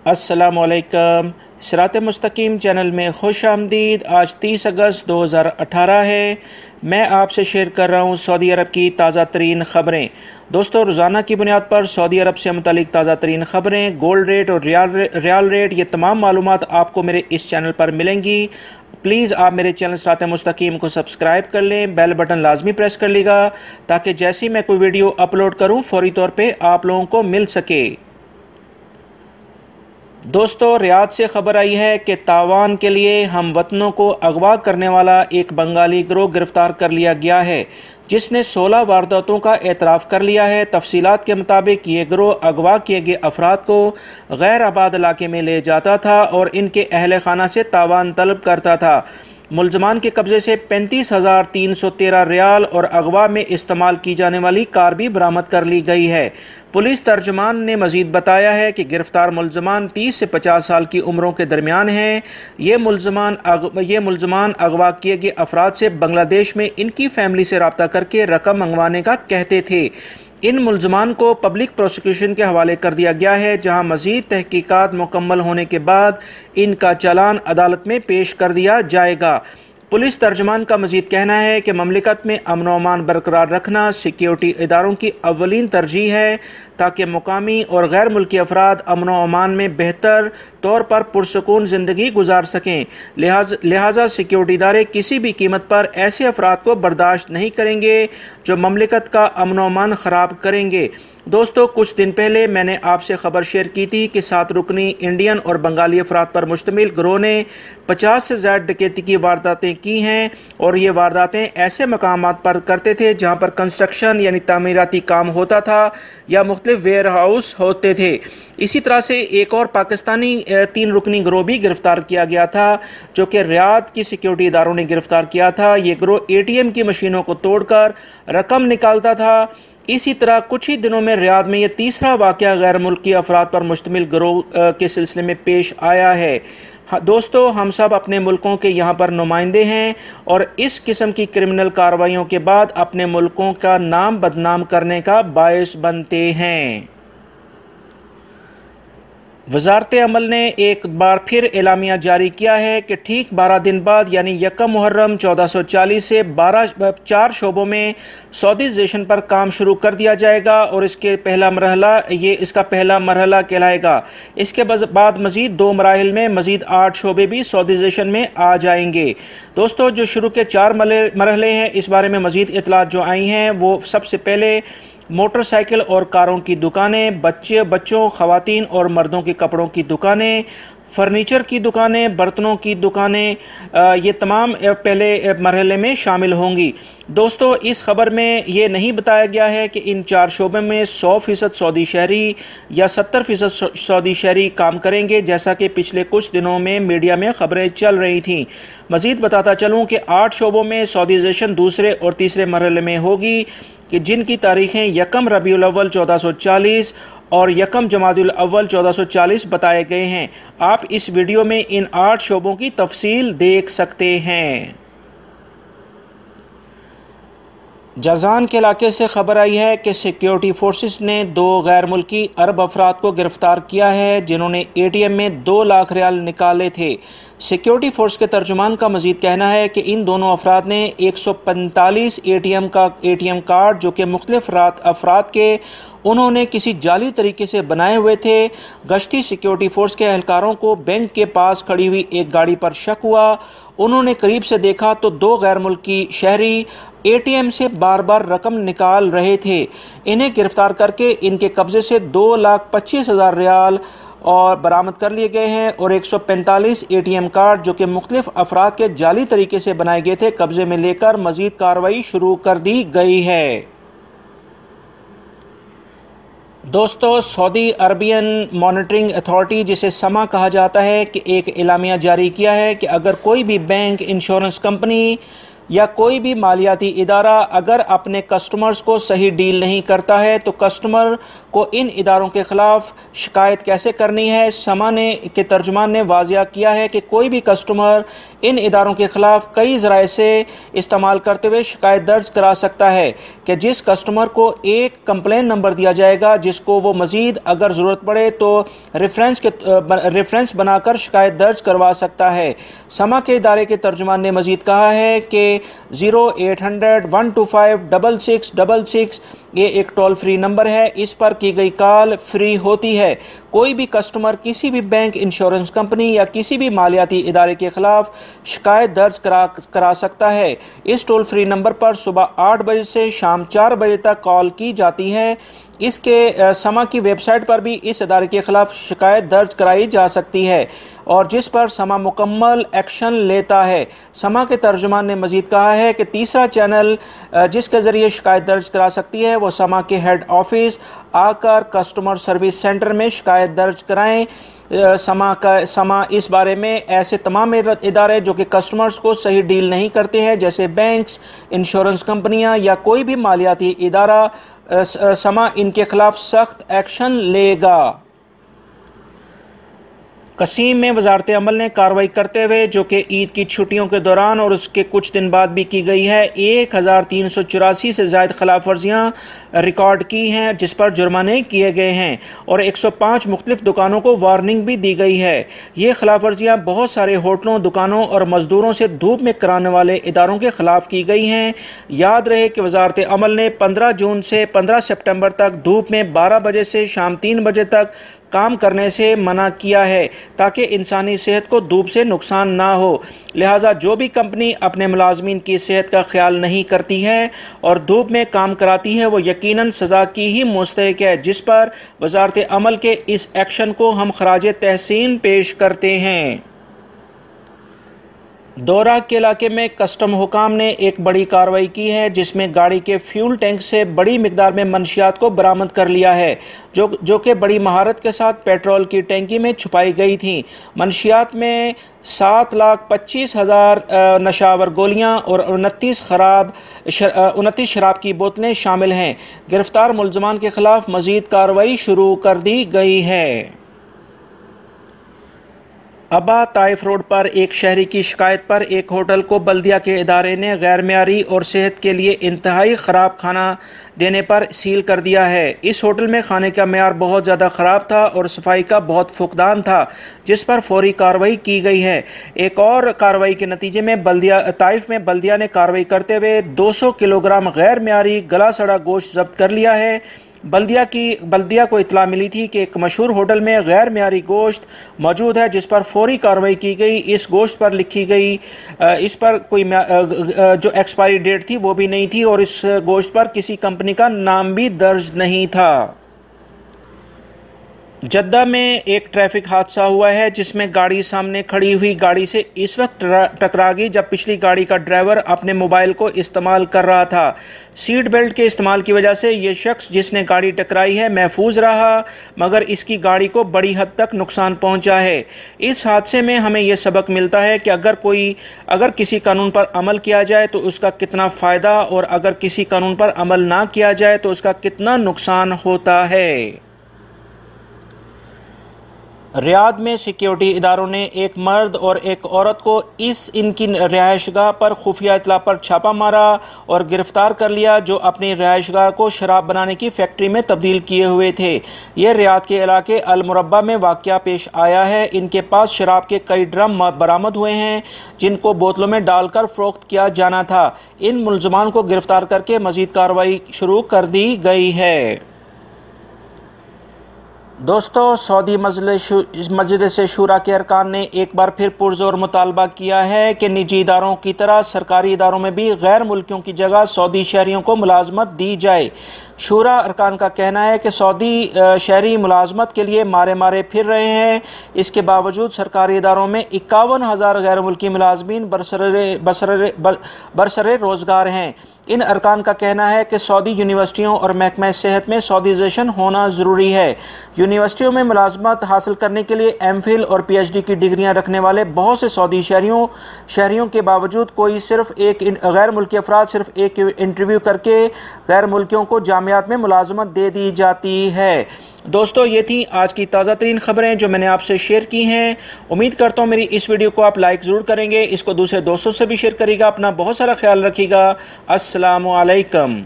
अस्सलामुअलैकुम। सिरात मुस्तकीम चैनल में खुश आमदीद। आज 30 अगस्त 2018 है। मैं आपसे शेयर कर रहा हूँ सऊदी अरब की ताज़ा तरीन ख़बरें। दोस्तों, रोज़ाना की बुनियाद पर सऊदी अरब से मुतालिक ताज़ा तरीन ख़बरें, गोल्ड रेट और रियाल रेट, ये तमाम मालूमात आपको मेरे इस चैनल पर मिलेंगी। प्लीज़ आप मेरे चैनल सिरात मुस्तकीम को सब्सक्राइब कर लें, बेल बटन लाजमी प्रेस कर लीजिएगा ताकि जैसे ही मैं कोई वीडियो अपलोड करूँ फौरी तौर पर आप लोगों को मिल सके। दोस्तों, रियाद से खबर आई है कि तावान के लिए हम वतनों को अगवा करने वाला एक बंगाली गिरोह गिरफ्तार कर लिया गया है, जिसने 16 वारदातों का एतराफ़ कर लिया है। तफसीलात के मुताबिक ये गिरोह अगवा किए गए अफराद को गैर आबाद इलाके में ले जाता था और इनके अहल खाना से तावान तलब करता था। मुलजमान के कब्जे से 35,313 रियाल और अगवा में इस्तेमाल की जाने वाली कार भी बरामद कर ली गई है। पुलिस तर्जमान ने मजीद बताया है कि गिरफ्तार मुलजमान 30 से 50 साल की उम्रों के दरमियान हैं। ये मुलजमान अगवा किए गए अफराद से बांग्लादेश में इनकी फैमिली से रब्ता करके रकम मंगवाने का कहते थे। इन मुलजमान को पब्लिक प्रोसिक्यूशन के हवाले कर दिया गया है, जहां मजीद तहकीकात मुकम्मल होने के बाद इनका चालान अदालत में पेश कर दिया जाएगा। पुलिस तर्जमान का मजीद कहना है कि ममलिकत में अमन व अमान बरकरार रखना सिक्योरिटी इदारों की अव्वलीन तरजीह है, ताकि मुकामी और गैर मुल्की अफराद अमन व अमान में बेहतर तौर पर पुरसकून ज़िंदगी गुजार सकें। लिहाजा सिक्योरिटी इदारे किसी भी कीमत पर ऐसे अफराद को बर्दाश्त नहीं करेंगे जो ममलिकत का अमन व अमान ख़राब करेंगे। दोस्तों, कुछ दिन पहले मैंने आपसे खबर शेयर की थी कि 7 रुकनी इंडियन और बंगाली अफराद पर मुश्तमिल गिरोह ने 50 से ज़्यादा डकैती की वारदातें की हैं, और ये वारदातें ऐसे मकामात पर करते थे जहाँ पर कंस्ट्रक्शन यानी तामीराती काम होता था या मुख्तलिफ वेयर हाउस होते थे। इसी तरह से एक और पाकिस्तानी 3 रुकनी गिरोह भी गिरफ्तार किया गया था, जो कि रियाद की सिक्योरिटी इदारों ने गिरफ्तार किया था। ये गिरोह ATM की मशीनों को तोड़कर रकम निकालता था। इसी तरह कुछ ही दिनों में रियाद में यह तीसरा वाक़या गैर मुल्की अफराद पर मुश्तमिल गिरोह के सिलसिले में पेश आया है। दोस्तों, हम सब अपने मुल्कों के यहाँ पर नुमाइंदे हैं और इस किस्म की क्रिमिनल कार्रवाइयों के बाद अपने मुल्कों का नाम बदनाम करने का बायस बनते हैं। वज़ारत अमल ने एक बार फिर एलामिया जारी किया है कि ठीक 12 दिन बाद यानी 1 मुहर्रम 1440 से 4 शोबों में सऊदीज़ेशन पर काम शुरू कर दिया जाएगा और इसका पहला मरहला कहलाएगा। इसके बाद मज़ीद 2 मराहिल में मज़ीद 8 शोबे भी सऊदीज़ेशन में आ जाएंगे। दोस्तों, जो शुरू के 4 मरहले हैं, इस बारे में मज़ीद इतलात जो आई हैं वो सबसे पहले मोटरसाइकिल और कारों की दुकानें, बच्चों, ख़वातीन और मर्दों के कपड़ों की दुकानें, फर्नीचर की दुकानें, बर्तनों की दुकानें, ये तमाम पहले मरहले में शामिल होंगी। दोस्तों, इस खबर में ये नहीं बताया गया है कि इन 4 शोबों में 100% सऊदी शहरी या 70% सऊदी शहरी काम करेंगे, जैसा कि पिछले कुछ दिनों में मीडिया में खबरें चल रही थीं। मज़ीद बताता चलूँ कि 8 शोबों में सऊदीज़ेशन दूसरे और तीसरे मरहले में होगी, कि जिनकी तारीखें 1 रबीउल अव्वल 1440 और 1 जमादुल अव्वल 1440 बताए गए हैं। आप इस वीडियो में इन 8 शोबों की तफसील देख सकते हैं। जज़ान के इलाके से खबर आई है कि सिक्योरिटी फोर्सेस ने 2 गैर मुल्की अरब अफराद को गिरफ्तार किया है, जिन्होंने ATM में 2 लाख रियाल निकाले थे। सिक्योरिटी फोर्स के तर्जुमान का मजीद कहना है कि इन दोनों अफराद ने 145 ATM कार्ड, जो कि मुख्तलिफ अफराद के उन्होंने किसी जाली तरीके से बनाए हुए थे। गश्ती सिक्योरिटी फोर्स के एहलकारों को बैंक के पास खड़ी हुई एक गाड़ी पर शक हुआ। उन्होंने करीब से देखा तो 2 गैर मुल्की शहरी ATM से बार बार रकम निकाल रहे थे। इन्हें गिरफ्तार करके इनके कब्जे से 2,25,000 रियाल और बरामद कर लिए गए हैं और 145 ATM कार्ड, जो कि मुख्तलिफ अफराद के जाली तरीके से बनाए गए थे, कब्जे में लेकर मजीद कार्रवाई शुरू कर दी गई है। दोस्तों, सऊदी अरबियन मॉनिटरिंग अथॉरिटी, जिसे समा कहा जाता है, कि एक एलामिया जारी किया है कि अगर कोई भी बैंक, इंश्योरेंस कंपनी या कोई भी मालियाती इदारा अगर अपने कस्टमर्स को सही डील नहीं करता है तो कस्टमर को इन इदारों के ख़िलाफ़ शिकायत कैसे करनी है। समा के तर्जुमान ने वाज़िया किया है कि कोई भी कस्टमर इन इदारों के ख़िलाफ़ कई ज़राए से इस्तेमाल करते हुए शिकायत दर्ज करा सकता है कि जिस कस्टमर को एक कंप्लेन नंबर दिया जाएगा, जिसको वो मज़ीद अगर ज़रूरत पड़े तो रेफरेंस बनाकर शिकायत दर्ज करवा सकता है। समा के इदारे के तर्जुमान ने मज़ीद कहा है कि 0800-125-6666 ये एक टोल फ्री नंबर है। इस पर की गई कॉल फ्री होती है। कोई भी कस्टमर किसी भी बैंक, इंश्योरेंस कंपनी या किसी भी मालियाती इदारे के ख़िलाफ़ शिकायत दर्ज करा सकता है। इस टोल फ्री नंबर पर सुबह 8 बजे से शाम 4 बजे तक कॉल की जाती है। इसके समा की वेबसाइट पर भी इस इदारे के ख़िलाफ़ शिकायत दर्ज कराई जा सकती है और जिस पर समा मुकम्मल एक्शन लेता है। समा के तर्जुमान ने मज़ीद कहा है कि तीसरा चैनल जिसके ज़रिए शिकायत दर्ज करा सकती है वो समा के हेड ऑफिस आकर कस्टमर सर्विस सेंटर में शिकायत दर्ज कराएं। समा इस बारे में ऐसे तमाम इदारे जो कि कस्टमर्स को सही डील नहीं करते हैं, जैसे बैंक्स, इंश्योरेंस कंपनियां या कोई भी मालियाती इदारा, समा इनके खिलाफ सख्त एक्शन लेगा। कसीम में वजारत अमल ने कार्रवाई करते हुए, जो कि ईद की छुट्टियों के दौरान और उसके कुछ दिन बाद भी की गई है, 1384 से ज़ायद खिलाफ वर्जियाँ रिकॉर्ड की हैं, जिस पर जुर्माने किए गए हैं और 105 मुख्तलिफ दुकानों को वार्निंग भी दी गई है। ये खिलाफ वर्जियाँ बहुत सारे होटलों, दुकानों और मज़दूरों से धूप में कराने वाले इदारों के ख़िलाफ़ की गई हैं। याद रहे कि वजारत अमल ने 15 जून से 15 सितंबर तक धूप में 12 बजे से शाम 3 बजे तक काम करने से मना किया है ताकि इंसानी सेहत को धूप से नुकसान ना हो। लिहाजा जो भी कंपनी अपने मुलाजमीन की सेहत का ख्याल नहीं करती है और धूप में काम कराती है वो यकीनन सज़ा की ही मुस्तहिक है, जिस पर वजारत अमल के इस एक्शन को हम खराजे तहसीन पेश करते हैं। दौरा के इलाके में कस्टम हुकाम ने एक बड़ी कार्रवाई की है, जिसमें गाड़ी के फ्यूल टैंक से बड़ी मिकदार में मनशियात को बरामद कर लिया है, जो कि बड़ी महारत के साथ पेट्रोल की टैंकी में छुपाई गई थी। मनशियात में 7,25,000 नशावर गोलियां और 29 शराब की बोतलें शामिल हैं। गिरफ्तार मुलजमान के खिलाफ मजीद कार्रवाई शुरू कर दी गई है। अबा ताइफ रोड पर एक शहरी की शिकायत पर एक होटल को बल्दिया के इदारे ने गैर मियारी और सेहत के लिए इंतहाई ख़राब खाना देने पर सील कर दिया है। इस होटल में खाने का मेयार बहुत ज़्यादा ख़राब था और सफाई का बहुत फुकदान था, जिस पर फौरी कार्रवाई की गई है। एक और कार्रवाई के नतीजे में ताइफ में बल्दिया ने कार्रवाई करते हुए 200 किलोग्राम गैर मियारी गला सड़ा गोश्त जब्त कर लिया है। बल्दिया को इतला मिली थी कि एक मशहूर होटल में गैर मियारी गोश्त मौजूद है, जिस पर फौरी कार्रवाई की गई। इस गोश्त पर लिखी गई इस पर कोई जो एक्सपायरी डेट थी वो भी नहीं थी और इस गोश्त पर किसी कंपनी का नाम भी दर्ज नहीं था। जद्दा में एक ट्रैफिक हादसा हुआ है, जिसमें गाड़ी सामने खड़ी हुई गाड़ी से इस वक्त टकरा गई जब पिछली गाड़ी का ड्राइवर अपने मोबाइल को इस्तेमाल कर रहा था। सीट बेल्ट के इस्तेमाल की वजह से ये शख्स जिसने गाड़ी टकराई है महफूज रहा, मगर इसकी गाड़ी को बड़ी हद तक नुकसान पहुंचा है। इस हादसे में हमें यह सबक मिलता है कि अगर किसी कानून पर अमल किया जाए तो उसका कितना फ़ायदा, और अगर किसी कानून पर अमल ना किया जाए तो उसका कितना नुकसान होता है। रियाद में सिक्योरिटी इदारों ने एक मर्द और एक औरत को इनकी रिहाइशगाह पर खुफिया इतला पर छापा मारा और गिरफ्तार कर लिया, जो अपनी रिहाइशगाह को शराब बनाने की फैक्ट्री में तब्दील किए हुए थे। ये रियाद के इलाके अल मुरब्बा में वाक़या पेश आया है। इनके पास शराब के कई ड्रम बरामद हुए हैं, जिनको बोतलों में डालकर फ़रोख्त किया जाना था। इन मुलजमान को गिरफ्तार करके मज़ीद कार्रवाई शुरू कर दी गई है। दोस्तों, सऊदी मजलिस शूरा के अरकान ने एक बार फिर पुरजोर मुतालबा किया है कि निजी इदारों की तरह सरकारी इदारों में भी गैर मुल्कियों की जगह सऊदी शहरियों को मुलाजमत दी जाए। शूरा अरकान का कहना है कि सऊदी शहरी मुलाजमत के लिए मारे फिर रहे हैं। इसके बावजूद सरकारी इदारों में 51,000 गैर मुल्की मुलाजमीन बरसरे रोज़गार हैं। इन अरकान का कहना है कि सऊदी यूनिवर्सिटियों और महकमा सेहत में सऊदीजेशन होना ज़रूरी है। यूनिवर्सिटियों में मुलाजमत हासिल करने के लिए एमफिल और पीएचडी की डिग्रियां रखने वाले बहुत से सऊदी शहरियों के बावजूद गैर मुल्की अफराद सिर्फ एक इंटरव्यू करके गैर मुल्कियों को जामियात में मुलाजमत दे दी जाती है। दोस्तों, ये थी आज की ताज़ा तरीन खबरें जो मैंने आपसे शेयर की हैं। उम्मीद करता हूँ मेरी इस वीडियो को आप लाइक ज़रूर करेंगे, इसको दूसरे दोस्तों से भी शेयर करिएगा। अपना बहुत सारा ख्याल रखिएगा। अस्सलामु अलैकुम।